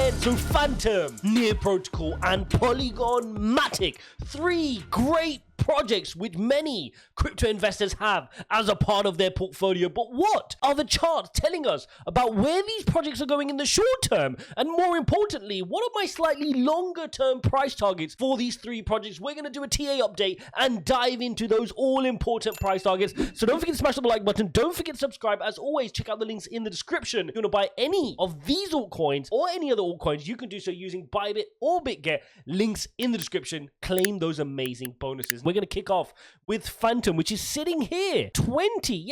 again. So Fantom, Near Protocol, and Polygon Matic, 3 great projects which many crypto investors have as a part of their portfolio. But what are the charts telling us about where these projects are going in the short term? And more importantly, what are my slightly longer term price targets for these 3 projects? We're going to do a TA update and dive into those all important price targets. So don't forget to smash the like button. Don't forget to subscribe. As always, check out the links in the description. If you want to buy any of these altcoins or any other altcoins, you can do so using Bybit or BitGet. Links in the description. Claim those amazing bonuses. We're going to kick off with Fantom, which is sitting here 20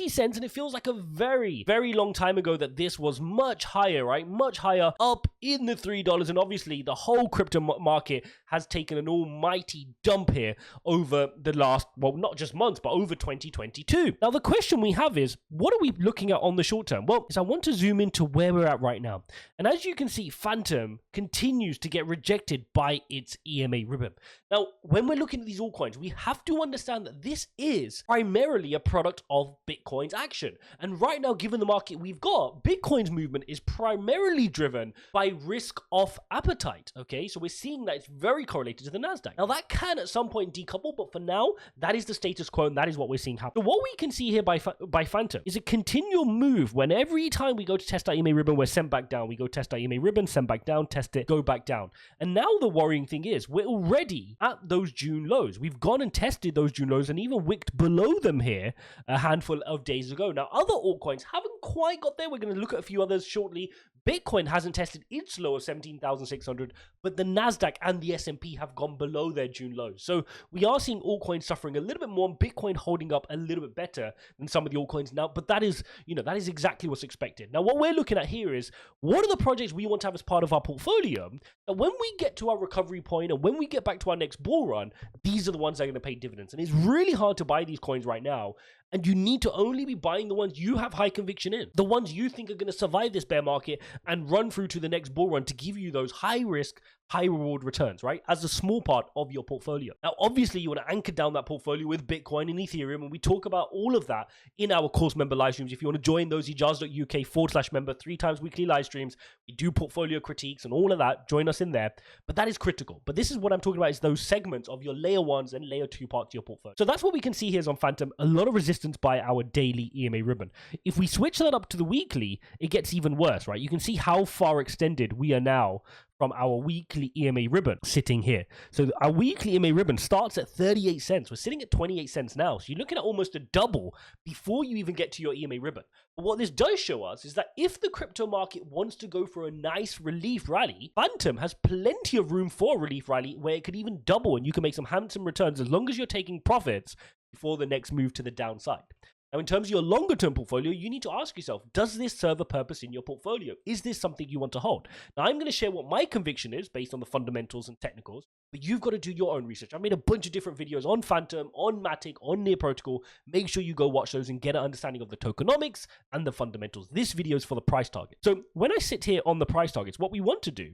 cents, and it feels like a very long time ago that this was much higher, right? Much higher, up in the $3. And obviously the whole crypto market has taken an almighty dump here over the last, well, not just months, but over 2022. Now the question we have is, what are we looking at on the short term? Well, I want to zoom into where we're at right now, and as you can see, Fantom continues to get rejected by its EMA ribbon. Now when we're looking at these altcoins, we have to understand that this is primarily a product of Bitcoin's action. And right now, given the market we've got, Bitcoin's movement is primarily driven by risk off appetite. Okay, so we're seeing that it's very correlated to the NASDAQ. Now that can at some point decouple, but for now, that is the status quo, and that is what we're seeing happen. So what we can see here by Fantom is a continual move when every time we go to test our EMA ribbon, we're sent back down. We go test our EMA ribbon, send back down, test it, go back down. And now the worrying thing is we're already at those June lows. We've gone and tested those June lows and even wicked below them here a handful of days ago. Now, other altcoins haven't quite got there. We're going to look at a few others shortly. Bitcoin hasn't tested its low of 17,600, but the NASDAQ and the S&P have gone below their June lows. So we are seeing altcoins suffering a little bit more, and Bitcoin holding up a little bit better than some of the altcoins now. But that is, that is exactly what's expected. Now, what we're looking at here is, what are the projects we want to have as part of our portfolio? And when we get to our recovery point and when we get back to our next bull run, these are the ones that are going to pay dividends. And it's really hard to buy these coins right now. And you need to only be buying the ones you have high conviction in, the ones you think are going to survive this bear market and run through to the next bull run to give you those high risk, high reward returns, right? As a small part of your portfolio. Now, obviously, you want to anchor down that portfolio with Bitcoin and Ethereum, and we talk about all of that in our course member live streams. If you want to join those, ijaz.uk/member, 3 times weekly live streams, we do portfolio critiques and all of that. Join us in there. But that is critical. But this is what I'm talking about, is those segments of your layer 1s and layer 2 parts of your portfolio. So that's what we can see here is on Fantom, a lot of resistance by our daily EMA ribbon. If we switch that up to the weekly, it gets even worse, right? You can see how far extended we are now from our weekly EMA ribbon sitting here. So our weekly EMA ribbon starts at 38 cents. We're sitting at 28 cents now. So you're looking at almost a double before you even get to your EMA ribbon. But what this does show us is that if the crypto market wants to go for a nice relief rally, Fantom has plenty of room for a relief rally where it could even double and you can make some handsome returns as long as you're taking profits before the next move to the downside. Now, in terms of your longer term portfolio, you need to ask yourself, does this serve a purpose in your portfolio? Is this something you want to hold? Now, I'm going to share what my conviction is based on the fundamentals and technicals, but you've got to do your own research. I've made a bunch of different videos on Fantom, on Matic, on Near Protocol. Make sure you go watch those and get an understanding of the tokenomics and the fundamentals. This video is for the price target. So when I sit here on the price targets, what we want to do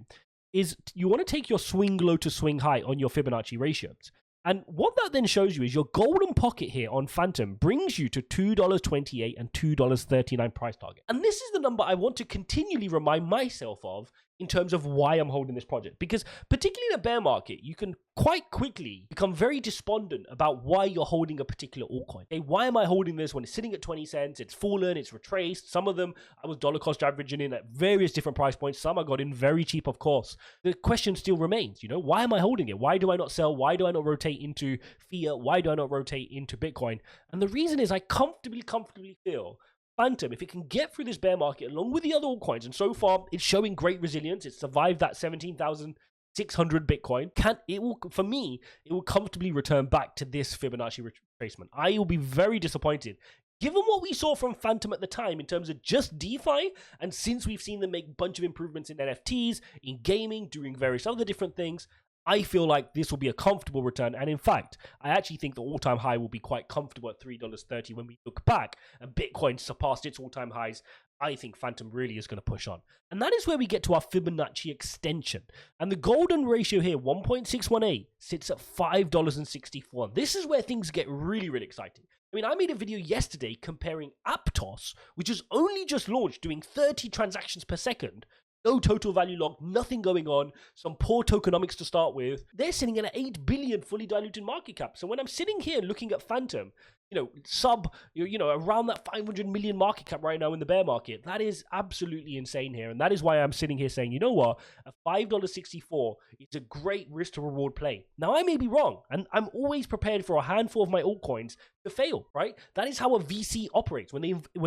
is you want to take your swing low to swing high on your Fibonacci ratios. And what that then shows you is your golden pocket here on Fantom brings you to $2.28 and $2.39 price target. And this is the number I want to continually remind myself of in terms of why I'm holding this project. Because particularly in a bear market, you can quite quickly become very despondent about why you're holding a particular altcoin. Okay, why am I holding this when it's sitting at 20 cents? It's fallen, it's retraced. Some of them I was dollar cost averaging in at various different price points. Some I got in very cheap, of course. The question still remains, why am I holding it? Why do I not sell? Why do I not rotate into fiat? Why do I not rotate into Bitcoin? And the reason is I comfortably feel Fantom, if it can get through this bear market along with the other altcoins, and so far it's showing great resilience, it's survived that 17,600 Bitcoin, it will comfortably return back to this Fibonacci retracement. I will be very disappointed given what we saw from Fantom at the time in terms of just DeFi, and since we've seen them make a bunch of improvements in NFTs, in gaming, doing various other different things. I feel like this will be a comfortable return. And in fact, I actually think the all-time high will be quite comfortable at $3.30 when we look back and Bitcoin surpassed its all-time highs. I think Fantom really is going to push on. And that is where we get to our Fibonacci extension. And the golden ratio here, 1.618, sits at $5.64. This is where things get really exciting. I mean, I made a video yesterday comparing Aptos, which is only just launched, doing 30 transactions per second, No total value locked, nothing going on, some poor tokenomics to start with. They're sitting at an 8 billion fully diluted market cap. So when I'm sitting here looking at Fantom, around that 500 million market cap right now in the bear market, that is absolutely insane here. And that is why I'm sitting here saying, you know what, a $5.64 is a great risk to reward play. Now, I may be wrong, and I'm always prepared for a handful of my altcoins to fail, right? That is how a VC operates. When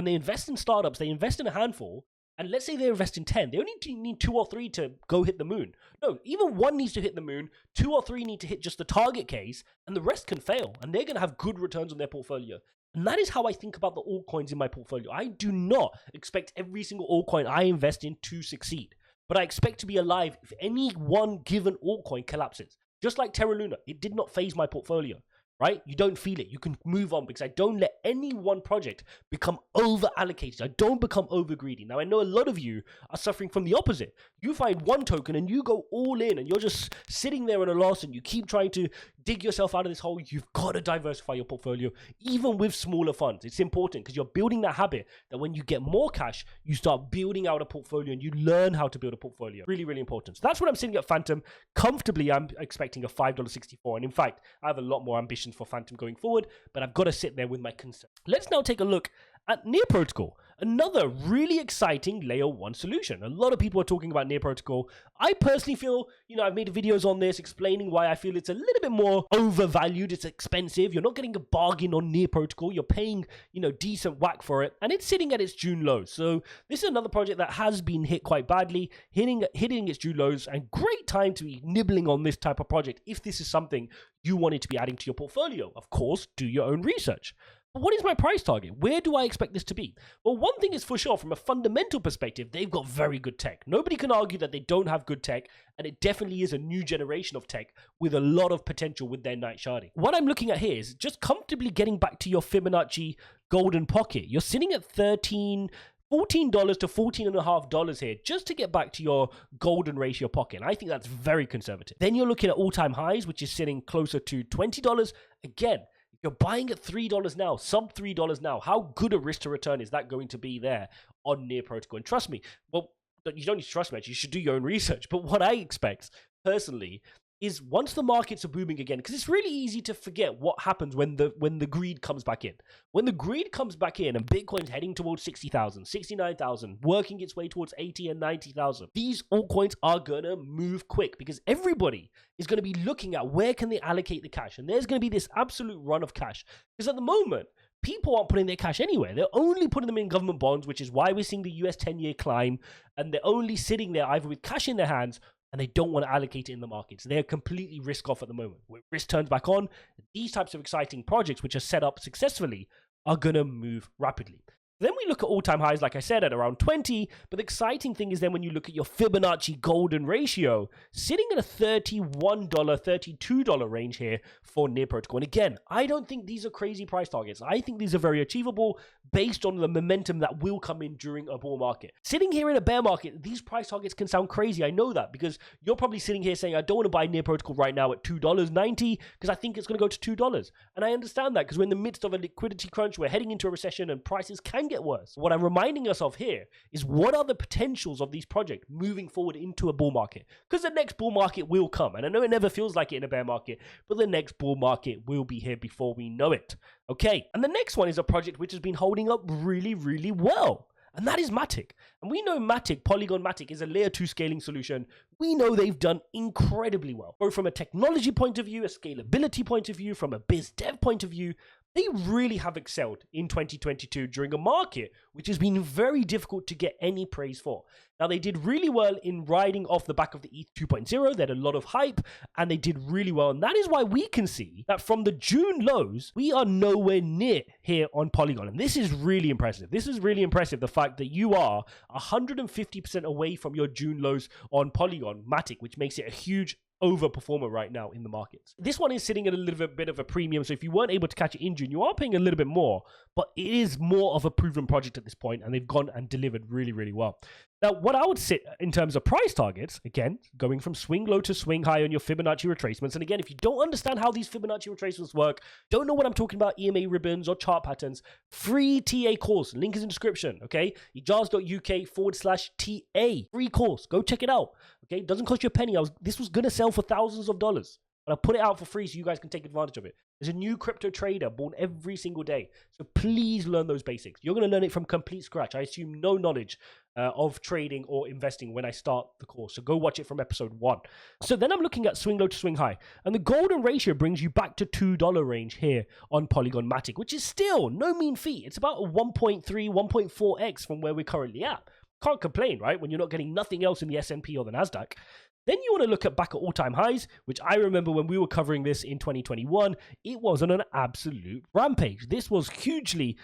they invest in startups, they invest in a handful. And let's say they invest in 10. They only need 2 or 3 to go hit the moon. No, even 1 needs to hit the moon. 2 or 3 need to hit just the target case. And the rest can fail. And they're going to have good returns on their portfolio. And that is how I think about the altcoins in my portfolio. I do not expect every single altcoin I invest in to succeed. But I expect to be alive if any one given altcoin collapses. Just like Terra Luna, it did not phase my portfolio. Right? You don't feel it. You can move on because I don't let any one project become over allocated. I don't become over greedy. Now, I know a lot of you are suffering from the opposite. You find one token and you go all in and you're just sitting there in a loss and you keep trying to dig yourself out of this hole. You've got to diversify your portfolio, even with smaller funds. It's important because you're building that habit that when you get more cash, you start building out a portfolio and you learn how to build a portfolio. Really, really important. So that's what I'm sitting at Fantom. Comfortably, I'm expecting a $5.64. And in fact, I have a lot more ambitions for Fantom going forward, but I've got to sit there with my concern. Let's now take a look at Near Protocol, another really exciting layer 1 solution. A lot of people are talking about Near Protocol. I personally feel, I've made videos on this explaining why I feel it's a little bit more overvalued. It's expensive. You're not getting a bargain on Near Protocol. You're paying, decent whack for it, and it's sitting at its June lows. So this is another project that has been hit quite badly, hitting its June lows, and great time to be nibbling on this type of project if this is something you wanted to be adding to your portfolio. Of course, do your own research. But what is my price target? Where do I expect this to be? Well, one thing is for sure, from a fundamental perspective, they've got very good tech. Nobody can argue that they don't have good tech, and it definitely is a new generation of tech with a lot of potential with their night sharding. What I'm looking at here is just comfortably getting back to your Fibonacci golden pocket. You're sitting at $14 to $14.50 here just to get back to your golden ratio pocket. And I think that's very conservative. Then you're looking at all-time highs, which is sitting closer to $20. Again, you're buying at $3 now, sub $3 now. How good a risk to return is that going to be there on Near Protocol? And trust me, well, you don't need to trust me, actually, you should do your own research. But what I expect, personally, is once the markets are booming again, because it's really easy to forget what happens when the greed comes back in. When the greed comes back in and Bitcoin's heading towards 60,000, 69,000, working its way towards 80 and 90,000, these altcoins are going to move quick because everybody is going to be looking at where can they allocate the cash. And there's going to be this absolute run of cash. Because at the moment, people aren't putting their cash anywhere. They're only putting them in government bonds, which is why we're seeing the US 10-year climb. And they're only sitting there either with cash in their hands and they don't want to allocate it in the markets. They're completely risk off at the moment. When risk turns back on, these types of exciting projects, which are set up successfully, are going to move rapidly. Then we look at all-time highs, like I said, at around 20. But the exciting thing is then when you look at your Fibonacci golden ratio, sitting at a $31, $32 range here for Near Protocol. And again, I don't think these are crazy price targets. I think these are very achievable based on the momentum that will come in during a bull market. Sitting here in a bear market, these price targets can sound crazy. I know that because you're probably sitting here saying, I don't want to buy Near Protocol right now at $2.90 because I think it's going to go to $2. And I understand that because we're in the midst of a liquidity crunch. We're heading into a recession and prices can get worse. What I'm reminding us of here is what are the potentials of these projects moving forward into a bull market? Because the next bull market will come. And I know it never feels like it in a bear market, but the next bull market will be here before we know it. Okay, and the next one is a project which has been holding up really, really well. And that is Matic. And we know Matic, Polygon Matic, is a layer 2 scaling solution. We know they've done incredibly well, both from a technology point of view, a scalability point of view, from a biz dev point of view. They really have excelled in 2022 during a market which has been very difficult to get any praise for. Now, they did really well in riding off the back of the ETH 2.0. They had a lot of hype, and they did really well. And that is why we can see that from the June lows, we are nowhere near here on Polygon. And this is really impressive. This is really impressive, the fact that you are 150% away from your June lows on Polygon Matic, which makes it a huge overperformer right now in the markets. This one is sitting at a little bit of a premium, so if you weren't able to catch it in June, you are paying a little bit more, but it is more of a proven project at this point, and they've gone and delivered really, really well. Now, what I would sit in terms of price targets, again, going from swing low to swing high on your Fibonacci retracements. And again, if you don't understand how these Fibonacci retracements work, don't know what I'm talking about, EMA ribbons or chart patterns, free TA course, link is in the description, okay? Ijaz.uk/TA, free course, go check it out, okay? Doesn't cost you a penny. This was going to sell for thousands of dollars, but I put it out for free so you guys can take advantage of it. There's a new crypto trader born every single day. So please learn those basics. You're going to learn it from complete scratch. I assume no knowledge of trading or investing when I start the course. So go watch it from episode 1. So then I'm looking at swing low to swing high. And the golden ratio brings you back to $2 range here on Polygon Matic, which is still no mean feat. It's about a 1.3, 1.4x from where we're currently at. Can't complain, right? When you're not getting nothing else in the S&P or the NASDAQ. Then you want to look at back at all-time highs, which I remember when we were covering this in 2021, it was on an absolute rampage. This was hugely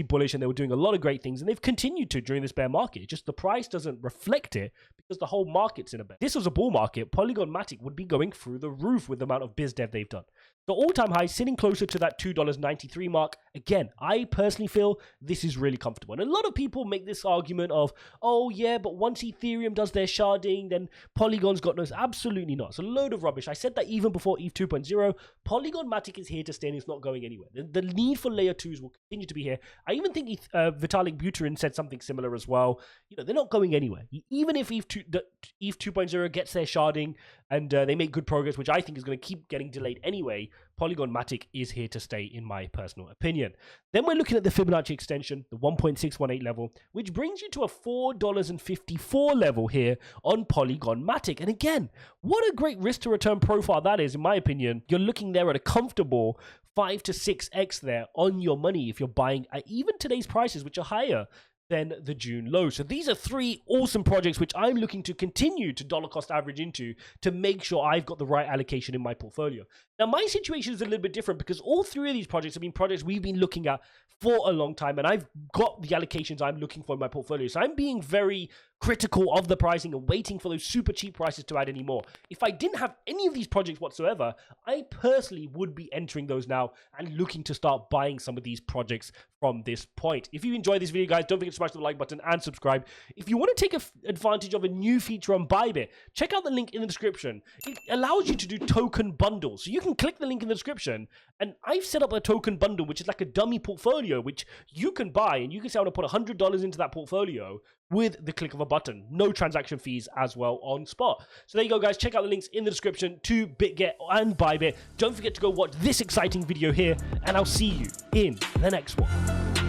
bullish, and they were doing a lot of great things, and they've continued to during this bear market. Just the price doesn't reflect it because the whole market's in a bear. If this was a bull market, Polygon Matic would be going through the roof with the amount of biz dev they've done. The all-time high sitting closer to that $2.93 mark. Again, I personally feel this is really comfortable. And a lot of people make this argument of, oh yeah, but once Ethereum does their sharding, then Polygon's got no. Absolutely not. It's a load of rubbish. I said that even before ETH 2.0. Polygon Matic is here to stay and it's not going anywhere. The need for layer 2s will continue to be here. I even think Vitalik Buterin said something similar as well. You know, they're not going anywhere. Even if ETH 2.0 gets their sharding and they make good progress, which I think is going to keep getting delayed anyway, Polygon Matic is here to stay, in my personal opinion. Then we're looking at the Fibonacci extension, the 1.618 level, which brings you to a $4.54 level here on Polygon Matic. And again, what a great risk to return profile that is, in my opinion. You're looking there at a comfortable 5 to 6x there on your money if you're buying at even today's prices, which are higher than the June low. So these are 3 awesome projects which I'm looking to continue to dollar cost average into to make sure I've got the right allocation in my portfolio. Now, my situation is a little bit different because all 3 of these projects have been projects we've been looking at for a long time, and I've got the allocations I'm looking for in my portfolio. So I'm being very critical of the pricing and waiting for those super cheap prices to add any more. If I didn't have any of these projects whatsoever, I personally would be entering those now and looking to start buying some of these projects from this point. If you enjoyed this video, guys, don't forget to smash the like button and subscribe. If you want to take advantage of a new feature on Bybit, check out the link in the description. It allows you to do token bundles. So you can click the link in the description, and I've set up a token bundle, which is like a dummy portfolio, which you can buy, and you can say, I want to put $100 into that portfolio with the click of a button. No transaction fees as well on spot. So there you go, guys. Check out the links in the description to BitGet and Bybit. Don't forget to go watch this exciting video here, and I'll see you in the next one.